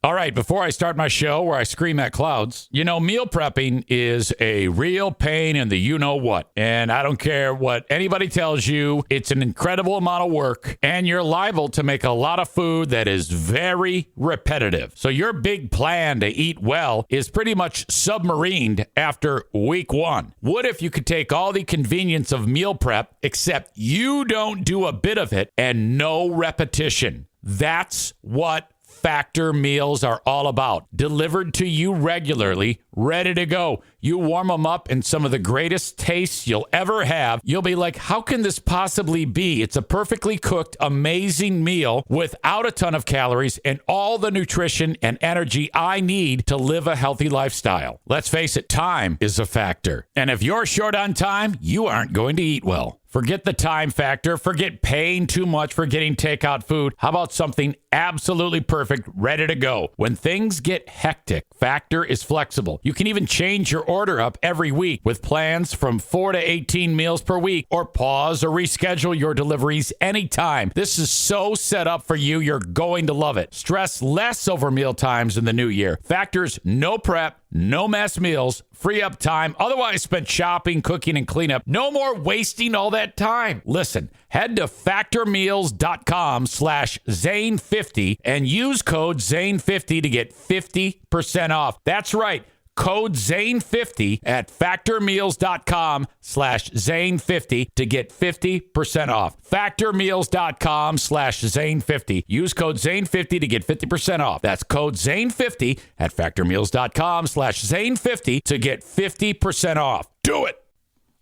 All right, before I start my show where I scream at clouds, meal prepping is a real pain in the you-know-what. And I don't care what anybody tells you, it's an incredible amount of work, and you're liable to make a lot of food that is very repetitive. So your big plan to eat well is pretty much submarined after week one. What if you could take all the convenience of meal prep, except you don't do a bit of it and no repetition? That's what Factor meals are all about. Delivered to you regularly, ready to go. You warm them up in some of the greatest tastes you'll ever have. You'll be like, how can this possibly be? It's a perfectly cooked, amazing meal without a ton of calories and all the nutrition and energy I need to live a healthy lifestyle. Let's face it, time is a factor. And if you're short on time, you aren't going to eat well. Forget the time factor. Forget paying too much for getting takeout food. How about something absolutely perfect, ready to go? When things get hectic, Factor is flexible. You can even change your order up every week with plans from 4 to 18 meals per week, or pause or reschedule your deliveries anytime. This is so set up for you, you're going to love it. Stress less over meal times in the new year. Factor's no prep, no mess meals, free up time otherwise spent shopping, cooking, and cleanup. No more wasting all that time. Listen, head to factormeals.com/Zane50 and use code Zane50 to get 50% off. That's right. Code Zane50 at factormeals.com/Zane50 to get 50% off. Factormeals.com/Zane50. Use code Zane50 to get 50% off. That's code Zane50 at factormeals.com/Zane50 to get 50% off. Do it.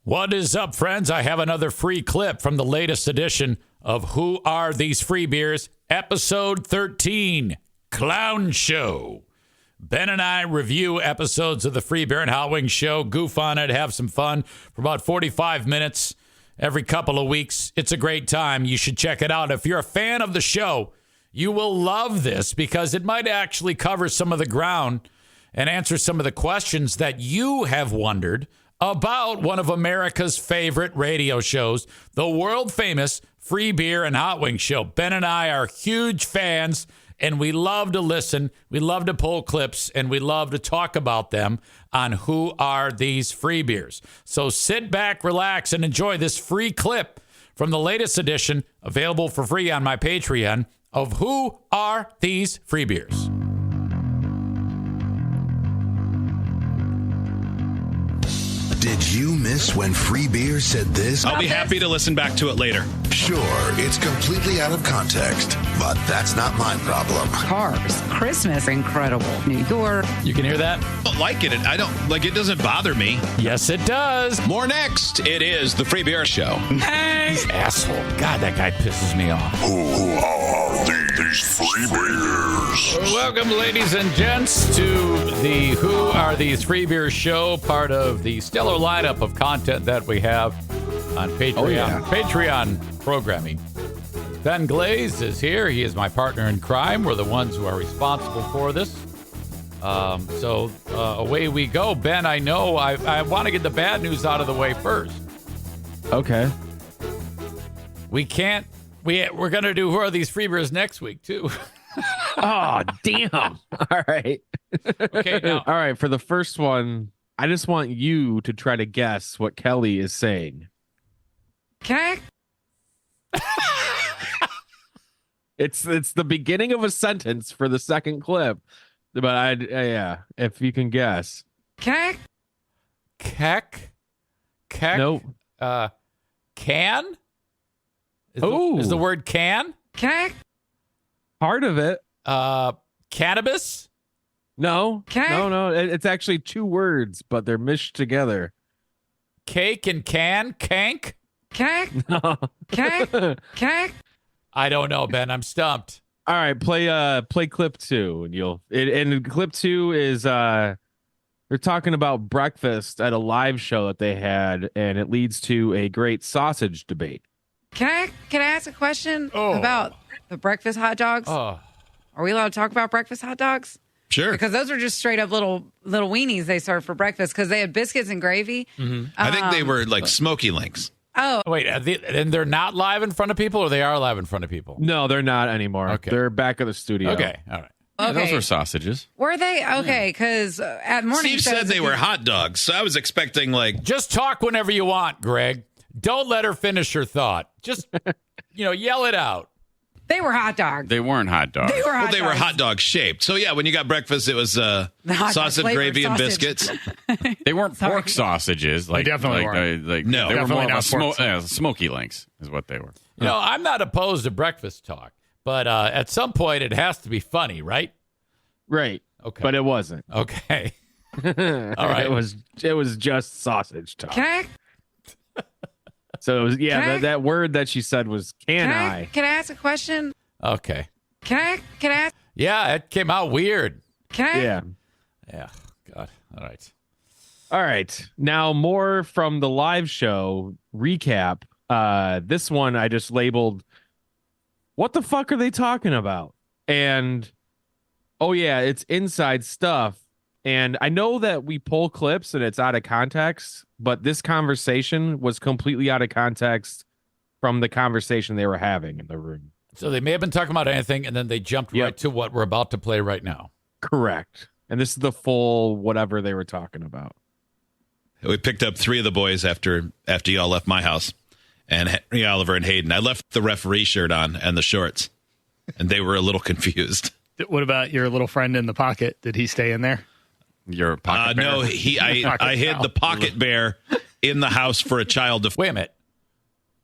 What is up, friends? I have another free clip from the latest edition of Who Are These Free Beers? Episode 13, Clown Show. Ben and I review episodes of the Free Beer and Hot Wings show, goof on it, have some fun for about 45 minutes every couple of weeks. It's a great time. You should check it out. If you're a fan of the show, you will love this because it might actually cover some of the ground and answer some of the questions that you have wondered about one of America's favorite radio shows, the world-famous Free Beer and Hot Wings show. Ben and I are huge fans, and we love to listen, we love to pull clips, and we love to talk about them on Who Are These Free Beers. So sit back, relax, and enjoy this free clip from the latest edition, available for free on my Patreon, of Who Are These Free Beers. Did you miss when Free Beer said this? I'll be happy to listen back to it later. Sure, it's completely out of context, but that's not my problem. Cars, Christmas, incredible. New York. You can hear that? I don't like it. I don't like it. Doesn't bother me. Yes, it does. More next. It is the Free Beer Show. Hey, asshole! God, that guy pisses me off. Who are these Free Beers? Welcome, ladies and gents, to the Who Are These Free Beers show, part of the stellar lineup of content that we have on Patreon. Oh, yeah. Patreon programming. Ben Glaze is here. He is my partner in crime. We're the ones who are responsible for this. So away we go. Ben, I know I want to get the bad news out of the way first. Okay. We're going to do Who Are These Free Beers next week, too. Oh, damn. All right. Okay, now. All right. For the first one, I just want you to try to guess what Kelly is saying. Okay. It's the beginning of a sentence for the second clip, but yeah, if you can guess. Okay. Keck? Nope. Can? Oh. Is the word can? Okay. Part of it. Cannabis? No. Okay. No. It's actually two words, but they're meshed together. Cake and can? Kank? Okay. No. Okay. Okay. I don't know, Ben. I'm stumped. All right, play clip 2, and clip 2 is they're talking about breakfast at a live show that they had, and it leads to a great sausage debate. Can I ask a question about the breakfast hot dogs? Oh. Are we allowed to talk about breakfast hot dogs? Sure. Because those are just straight up little weenies they serve for breakfast because they had biscuits and gravy. Mm-hmm. I think they were like smoky links. Oh, Wait, and they're not live in front of people, or they are live in front of people? No, they're not anymore. Okay. They're back at the studio. Okay, all right. Okay. Those were sausages. Were they? Okay, because at morning Steve shows, said they were hot dogs, so I was expecting like Just talk whenever you want, Greg. Don't let her finish her thought. Just, yell it out. They were hot dogs. They weren't hot dogs. They were hot they were dogs. hot dog shaped. So yeah, when you got breakfast, it was hot dog sausage, flavored gravy, and sausage. biscuits. They weren't pork sausages. Like definitely weren't. No. They were Definitely more of not a pork smoky links is what they were. I'm not opposed to breakfast talk, but at some point it has to be funny, right? Right. Okay. But it wasn't. Okay. All right. It was just sausage talk. Can So it was Can I- that word that she said was I ask a question? Okay. Can I ask? Yeah, it came out weird. Can I? Yeah. Yeah. God. All right. All right. Now more from the live show recap. This one I just labeled, what the fuck are they talking about? And oh yeah, it's inside stuff. And I know that we pull clips and it's out of context, but this conversation was completely out of context from the conversation they were having in the room. So they may have been talking about anything, and then they jumped right to what we're about to play right now. Correct. And this is the full whatever they were talking about. We picked up 3 of the boys after y'all left my house, and Henry, Oliver, and Hayden. I left the referee shirt on and the shorts, and they were a little confused. What about your little friend in the pocket? Did he stay in there? Your pocket bear? No, I hid the pocket bear in the house for a child to. Wait a minute.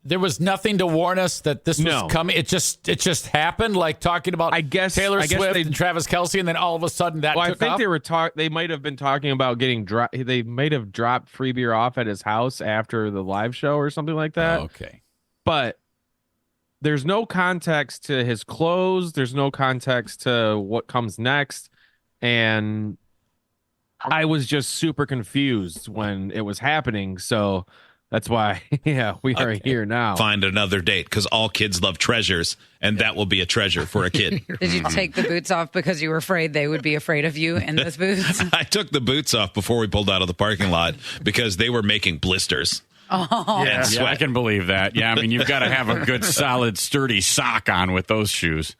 There was nothing to warn us that this was coming. It just happened, like talking about Taylor Swift and Travis Kelce, and then all of a sudden that took I think off? they were they might have been talking about getting they might have dropped Free Beer off at his house after the live show or something like that. Okay. But there's no context to his clothes. There's no context to what comes next. And I was just super confused when it was happening. So that's why, we are here now. Find another date, because all kids love treasures, and that will be a treasure for a kid. Did you take the boots off because you were afraid they would be afraid of you in those boots? I took the boots off before we pulled out of the parking lot because they were making blisters. Oh, And Yeah, I can believe that. Yeah, I mean, you've got to have a good, solid, sturdy sock on with those shoes.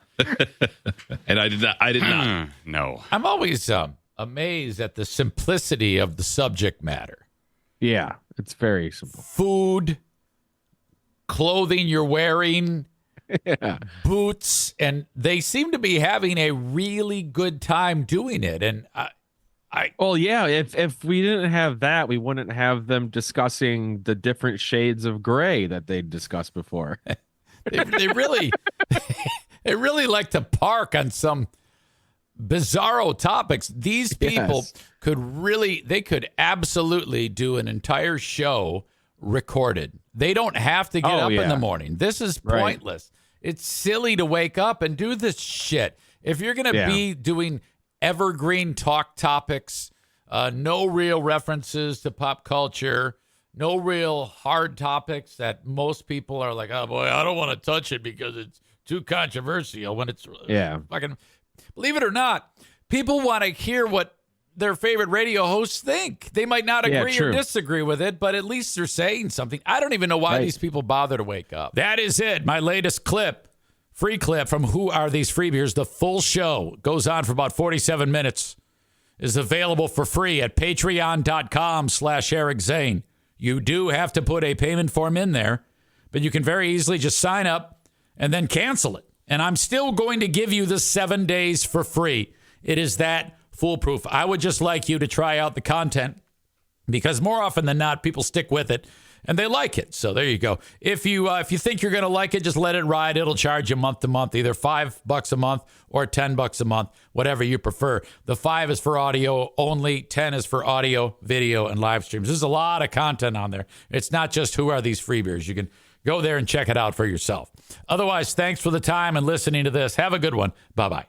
And I did not. No. I'm always amazed at the simplicity of the subject matter. Yeah, it's very simple. Food, clothing you're wearing, boots, and they seem to be having a really good time doing it. And Well, yeah, if we didn't have that, we wouldn't have them discussing the different shades of gray that they discussed before. they really they really like to park on some bizarro topics. These people could absolutely do an entire show recorded. They don't have to get up in the morning. This is pointless. It's silly to wake up and do this shit. If you're going to be doing evergreen talk topics, no real references to pop culture, no real hard topics that most people are like, oh boy, I don't want to touch it because it's too controversial, when it's fucking, believe it or not, people want to hear what their favorite radio hosts think. They might not agree or disagree with it, but at least they're saying something. I don't even know why these people bother to wake up. That is it. My latest clip, free clip from Who Are These Free Beers? The full show goes on for about 47 minutes, is available for free at patreon.com/Eric Zane. You do have to put a payment form in there, but you can very easily just sign up and then cancel it. And I'm still going to give you the 7 days for free. It is that foolproof. I would just like you to try out the content, because more often than not, people stick with it and they like it. So there you go. If you think you're going to like it, just let it ride. It'll charge you month to month, either $5 a month or $10 a month, whatever you prefer. The 5 is for audio only. 10 is for audio, video, and live streams. There's a lot of content on there. It's not just Who Are These Free Beers. You can go there and check it out for yourself. Otherwise, thanks for the time and listening to this. Have a good one. Bye-bye.